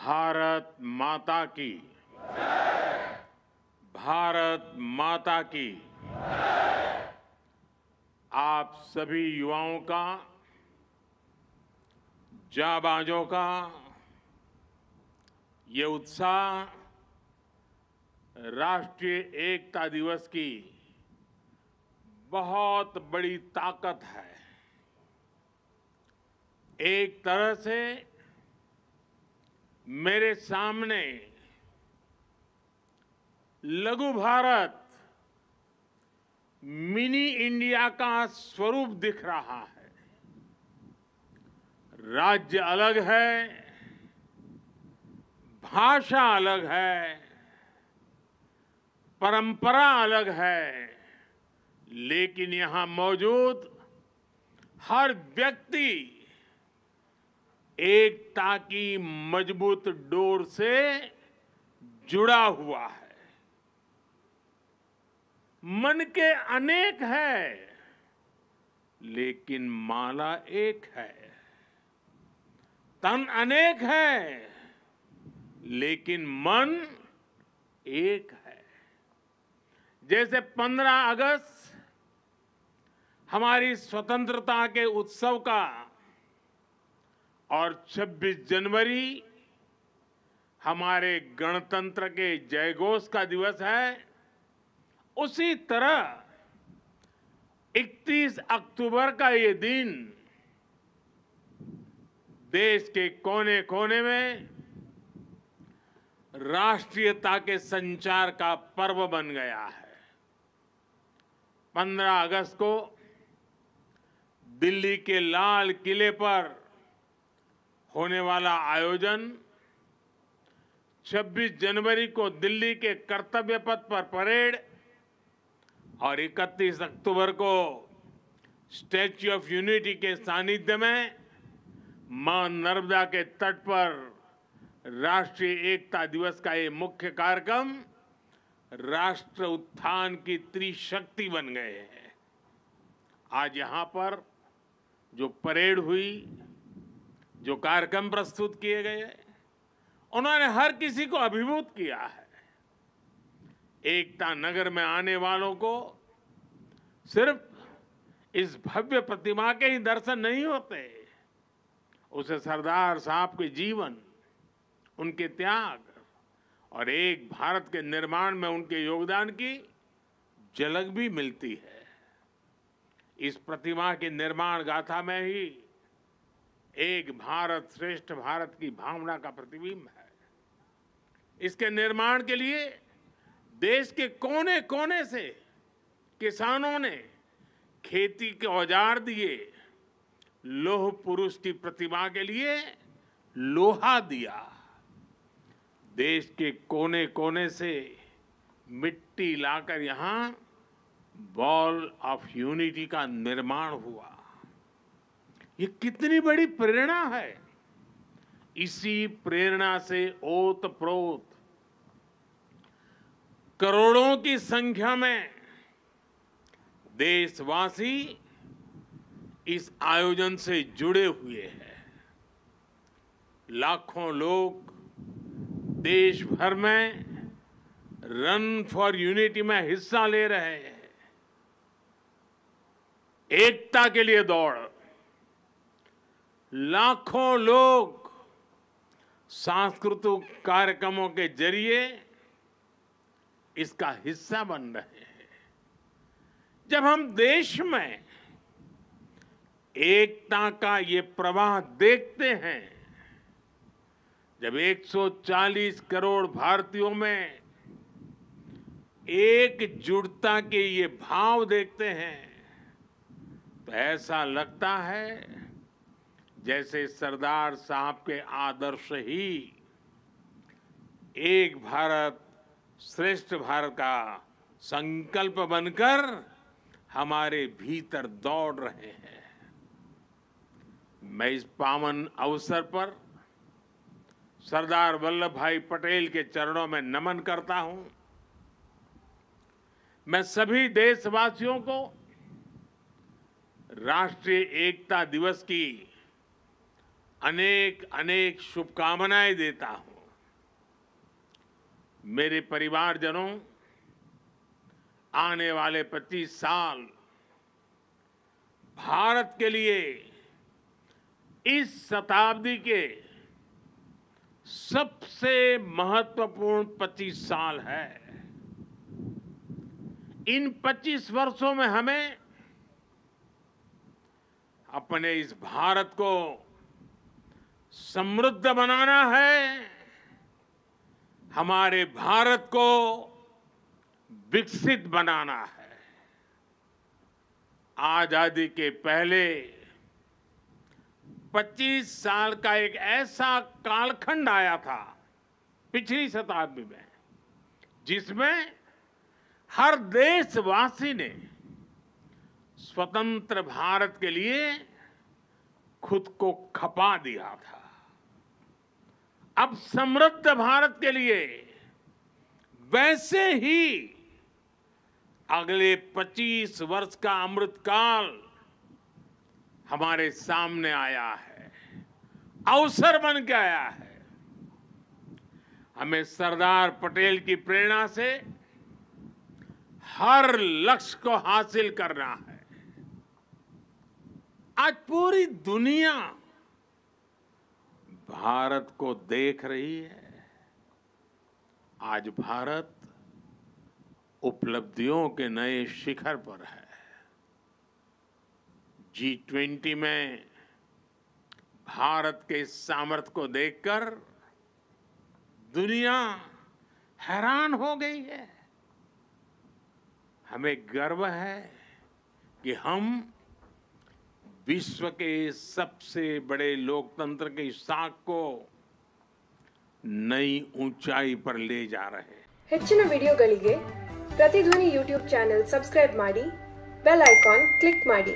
भारत माता की। भारत माता की। आप सभी युवाओं का, जाबाजों का ये उत्साह राष्ट्रीय एकता दिवस की बहुत बड़ी ताकत है। एक तरह से मेरे सामने लघु भारत, मिनी इंडिया का स्वरूप दिख रहा है। राज्य अलग है, भाषा अलग है, परंपरा अलग है, लेकिन यहां मौजूद हर व्यक्ति एकता की मजबूत डोर से जुड़ा हुआ है। मन के अनेक है, लेकिन माला एक है। तन अनेक है, लेकिन मन एक है। जैसे 15 अगस्त हमारी स्वतंत्रता के उत्सव का और 26 जनवरी हमारे गणतंत्र के जयघोष का दिवस है, उसी तरह 31 अक्टूबर का ये दिन देश के कोने कोने में राष्ट्रीयता के संचार का पर्व बन गया है। 15 अगस्त को दिल्ली के लाल किले पर होने वाला आयोजन, 26 जनवरी को दिल्ली के कर्तव्य पथ पर परेड और 31 अक्टूबर को स्टैच्यू ऑफ यूनिटी के सानिध्य में मां नर्मदा के तट पर राष्ट्रीय एकता दिवस का ये मुख्य कार्यक्रम राष्ट्र उत्थान की त्रिशक्ति बन गए हैं। आज यहां पर जो परेड हुई, जो कार्यक्रम प्रस्तुत किए गए, उन्होंने हर किसी को अभिभूत किया है। एकता नगर में आने वालों को सिर्फ इस भव्य प्रतिमा के ही दर्शन नहीं होते, उसे सरदार साहब के जीवन, उनके त्याग और एक भारत के निर्माण में उनके योगदान की झलक भी मिलती है। इस प्रतिमा की निर्माण गाथा में ही एक भारत श्रेष्ठ भारत की भावना का प्रतिबिंब है। इसके निर्माण के लिए देश के कोने कोने से किसानों ने खेती के औजार दिए, लौह पुरुष की प्रतिमा के लिए लोहा दिया। देश के कोने कोने से मिट्टी लाकर यहां वॉल ऑफ यूनिटी का निर्माण हुआ। ये कितनी बड़ी प्रेरणा है। इसी प्रेरणा से ओतप्रोत करोड़ों की संख्या में देशवासी इस आयोजन से जुड़े हुए हैं। लाखों लोग देश भर में रन फॉर यूनिटी में हिस्सा ले रहे हैं। एकता के लिए दौड़, लाखों लोग सांस्कृतिक कार्यक्रमों के जरिए इसका हिस्सा बन रहे हैं। जब हम देश में एकता का ये प्रवाह देखते हैं, जब 140 करोड़ भारतीयों में एकजुटता के ये भाव देखते हैं, तो ऐसा लगता है जैसे सरदार साहब के आदर्श ही एक भारत श्रेष्ठ भारत का संकल्प बनकर हमारे भीतर दौड़ रहे हैं। मैं इस पावन अवसर पर सरदार वल्लभ भाई पटेल के चरणों में नमन करता हूं। मैं सभी देशवासियों को राष्ट्रीय एकता दिवस की अनेक अनेक शुभकामनाएं देता हूं। मेरे परिवारजनों, आने वाले 25 साल भारत के लिए इस शताब्दी के सबसे महत्वपूर्ण 25 साल है। इन 25 वर्षों में हमें अपने इस भारत को समृद्ध बनाना है, हमारे भारत को विकसित बनाना है। आजादी के पहले 25 साल का एक ऐसा कालखंड आया था पिछली शताब्दी में, जिसमें हर देशवासी ने स्वतंत्र भारत के लिए खुद को खपा दिया था। अब समृद्ध भारत के लिए वैसे ही अगले 25 वर्ष का अमृतकाल हमारे सामने आया है, अवसर बन के आया है। हमें सरदार पटेल की प्रेरणा से हर लक्ष्य को हासिल करना है। आज पूरी दुनिया भारत को देख रही है। आज भारत उपलब्धियों के नए शिखर पर है। G20 में भारत के सामर्थ्य को देखकर दुनिया हैरान हो गई है। हमें गर्व है कि हम विश्व के सबसे बड़े लोकतंत्र की साख को नई ऊंचाई पर ले जा रहे हैं। ಹೆಚ್ಚಿನ ವಿಡಿಯೋಗಳಿಗೆ ಪ್ರತಿಧ್ವನಿ ಯೂಟ್ಯೂಬ್ ಚಾನೆಲ್ ಸಬ್ಸ್ಕ್ರೈಬ್ ಮಾಡಿ, ಬೆಲ್ ಐಕಾನ್ ಕ್ಲಿಕ್ ಮಾಡಿ।